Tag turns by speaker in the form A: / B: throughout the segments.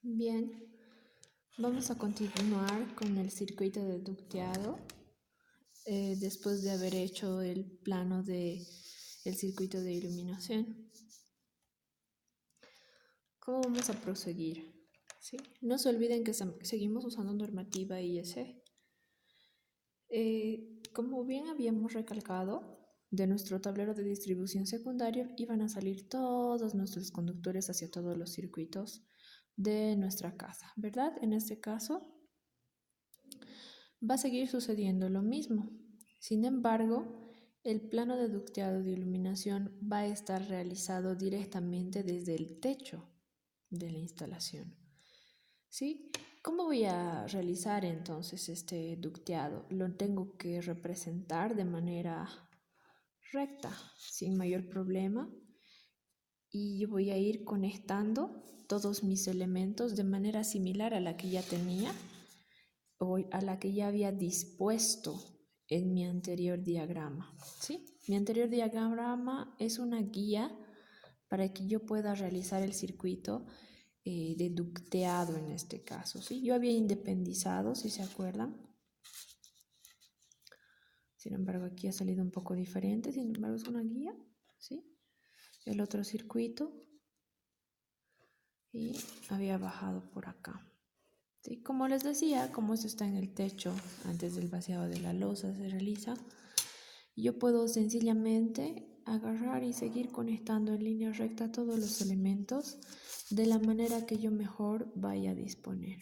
A: Bien, vamos a continuar con el circuito de ducteado después de haber hecho el plano del circuito de iluminación. ¿Cómo vamos a proseguir? ¿Sí? No se olviden que seguimos usando normativa IEC. Como bien habíamos recalcado, de nuestro tablero de distribución secundaria iban a salir todos nuestros conductores hacia todos los circuitos de nuestra casa, ¿verdad? En este caso va a seguir sucediendo lo mismo. Sin embargo, el plano de ducteado de iluminación va a estar realizado directamente desde el techo de la instalación. ¿Sí? ¿Cómo voy a realizar entonces este ducteado? Lo tengo que representar de manera recta, sin mayor problema. Y yo voy a ir conectando todos mis elementos de manera similar a la que ya tenía o a la que ya había dispuesto en mi anterior diagrama, ¿sí? Mi anterior diagrama es una guía para que yo pueda realizar el circuito de ducteado en este caso, ¿sí? Yo había independizado, si se acuerdan. Sin embargo, aquí ha salido un poco diferente, sin embargo es una guía, ¿sí? El otro circuito y había bajado por acá. ¿Sí? Como les decía, como esto está en el techo, antes del vaciado de la losa se realiza, yo puedo sencillamente agarrar y seguir conectando en línea recta todos los elementos de la manera que yo mejor vaya a disponer.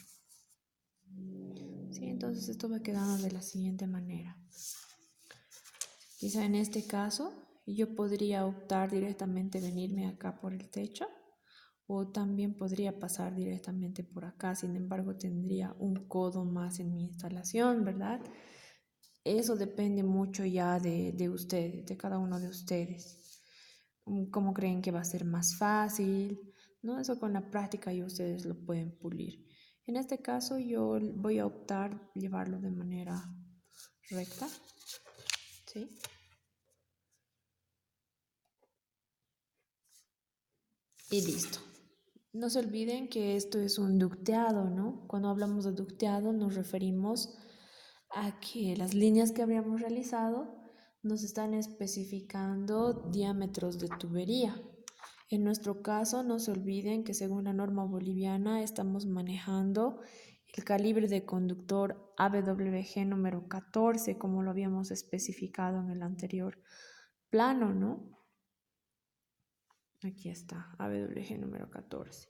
A: ¿Sí? Entonces esto va quedando de la siguiente manera. Quizá en este caso yo podría optar directamente venirme acá por el techo o también podría pasar directamente por acá. Sin embargo, tendría un codo más en mi instalación, ¿verdad? Eso depende mucho ya de ustedes, de cada uno de ustedes. ¿Cómo creen que va a ser más fácil? ¿No? Eso con la práctica ya ustedes lo pueden pulir. En este caso yo voy a optar llevarlo de manera recta, ¿sí? Y listo. No se olviden que esto es un ducteado, ¿no? Cuando hablamos de ducteado nos referimos a que las líneas que habríamos realizado nos están especificando diámetros de tubería. En nuestro caso, no se olviden que según la norma boliviana estamos manejando el calibre de conductor AWG número 14, como lo habíamos especificado en el anterior plano, ¿no? Aquí está, AWG número 14.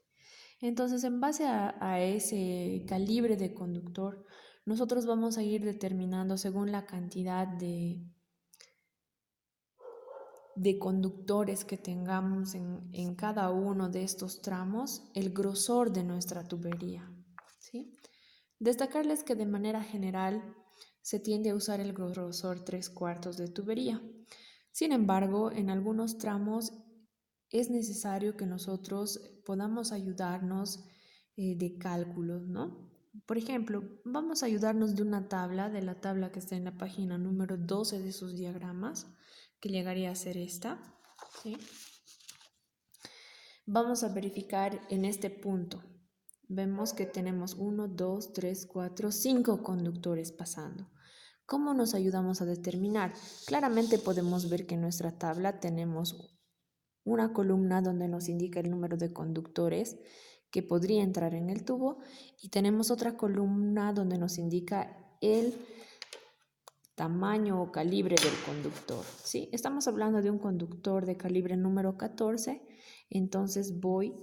A: Entonces, en base a ese calibre de conductor, nosotros vamos a ir determinando según la cantidad de conductores que tengamos en cada uno de estos tramos, el grosor de nuestra tubería, ¿sí? Destacarles que de manera general se tiende a usar el grosor 3/4 de tubería. Sin embargo, en algunos tramos es necesario que nosotros podamos ayudarnos de cálculos, ¿no? Por ejemplo, vamos a ayudarnos de una tabla, de la tabla que está en la página número 12 de sus diagramas, que llegaría a ser esta, ¿sí? Vamos a verificar en este punto. Vemos que tenemos 1, 2, 3, 4, 5 conductores pasando. ¿Cómo nos ayudamos a determinar? Claramente podemos ver que en nuestra tabla tenemos una columna donde nos indica el número de conductores que podría entrar en el tubo y tenemos otra columna donde nos indica el tamaño o calibre del conductor, ¿sí? Estamos hablando de un conductor de calibre número 14, entonces voy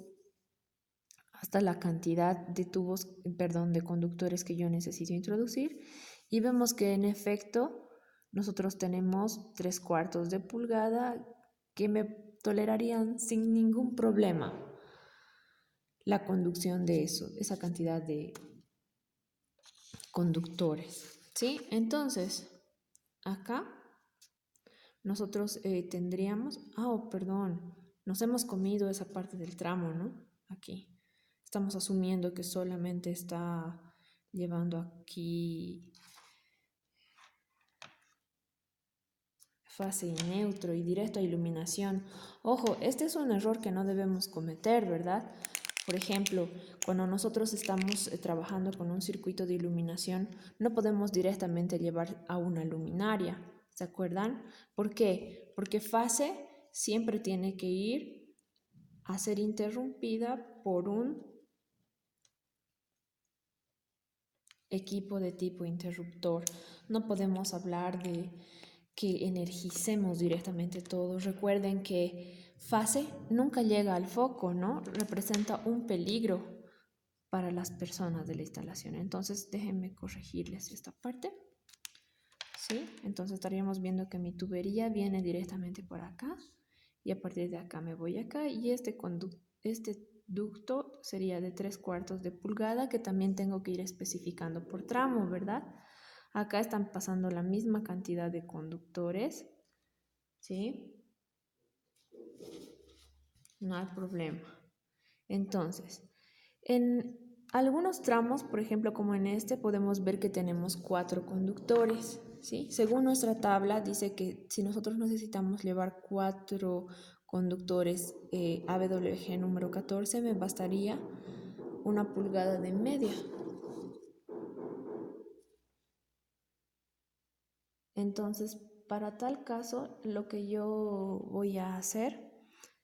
A: hasta la cantidad de de conductores que yo necesito introducir y vemos que en efecto nosotros tenemos 3/4 de pulgada que me tolerarían sin ningún problema la conducción de esa cantidad de conductores, ¿sí? Entonces, acá nosotros tendríamos, perdón, nos hemos comido esa parte del tramo, ¿no? Aquí. Estamos asumiendo que solamente está llevando aquí fase y neutro y directo a iluminación. Ojo, este es un error que no debemos cometer, ¿verdad? Por ejemplo, cuando nosotros estamos trabajando con un circuito de iluminación, no podemos directamente llevar a una luminaria, ¿se acuerdan? ¿Por qué? Porque fase siempre tiene que ir a ser interrumpida por un equipo de tipo interruptor. No podemos hablar de que energicemos directamente todo. Recuerden que fase nunca llega al foco, ¿no? Representa un peligro para las personas de la instalación. Entonces, déjenme corregirles esta parte. ¿Sí? Entonces estaríamos viendo que mi tubería viene directamente por acá y a partir de acá me voy acá y este ducto sería de 3/4 de pulgada que también tengo que ir especificando por tramo, ¿verdad? Acá están pasando la misma cantidad de conductores, ¿sí? No hay problema. Entonces, en algunos tramos, por ejemplo, como en este, podemos ver que tenemos 4 conductores, ¿sí? Según nuestra tabla, dice que si nosotros necesitamos llevar 4 conductores AWG número 14, me bastaría 1,5 pulgadas. Entonces, para tal caso, lo que yo voy a hacer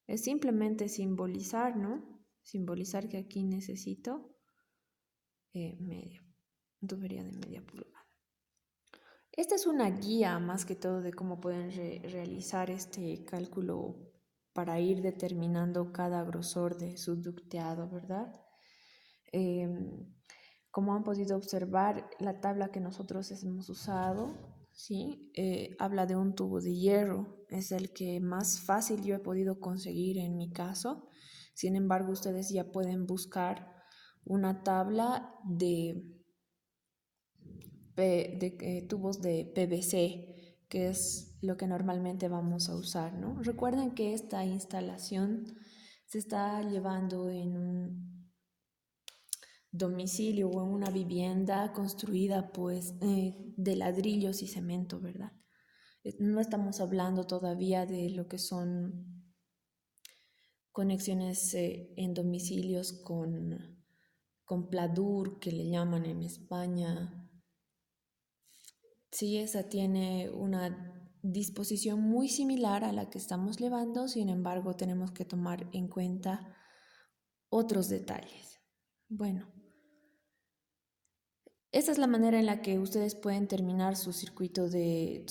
A: es simplemente simbolizar, ¿no? Simbolizar que aquí necesito medio, tubería de 0,5 pulgada. Esta es una guía más que todo de cómo pueden realizar este cálculo para ir determinando cada grosor de su ducteado, ¿verdad? Como han podido observar, la tabla que nosotros hemos usado, ¿sí? Habla de un tubo de hierro, es el que más fácil yo he podido conseguir en mi caso. Sin embargo, ustedes ya pueden buscar una tabla de tubos de PVC, que es lo que normalmente vamos a usar, ¿no? Recuerden que esta instalación se está llevando en un domicilio o en una vivienda construida pues de ladrillos y cemento, ¿verdad? No estamos hablando todavía de lo que son conexiones en domicilios con pladur, que le llaman en España. Sí, esa tiene una disposición muy similar a la que estamos llevando, sin embargo, tenemos que tomar en cuenta otros detalles. Bueno, esa es la manera en la que ustedes pueden terminar su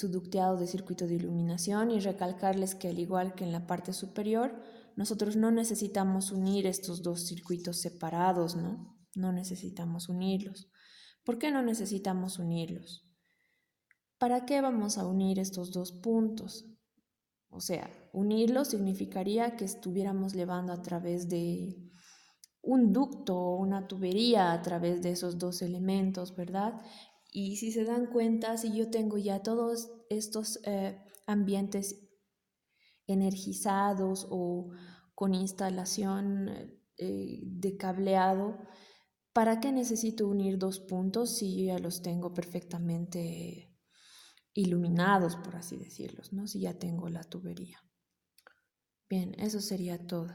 A: ducteado de circuito de iluminación y recalcarles que al igual que en la parte superior, nosotros no necesitamos unir estos dos circuitos separados, ¿no? No necesitamos unirlos. ¿Por qué no necesitamos unirlos? ¿Para qué vamos a unir estos dos puntos? O sea, unirlos significaría que estuviéramos llevando a través de un ducto o una tubería a través de esos dos elementos, ¿verdad? Y si se dan cuenta, si yo tengo ya todos estos ambientes energizados o con instalación de cableado, ¿para qué necesito unir dos puntos si yo ya los tengo perfectamente iluminados, por así decirlos, ¿no? Si ya tengo la tubería. Bien, eso sería todo.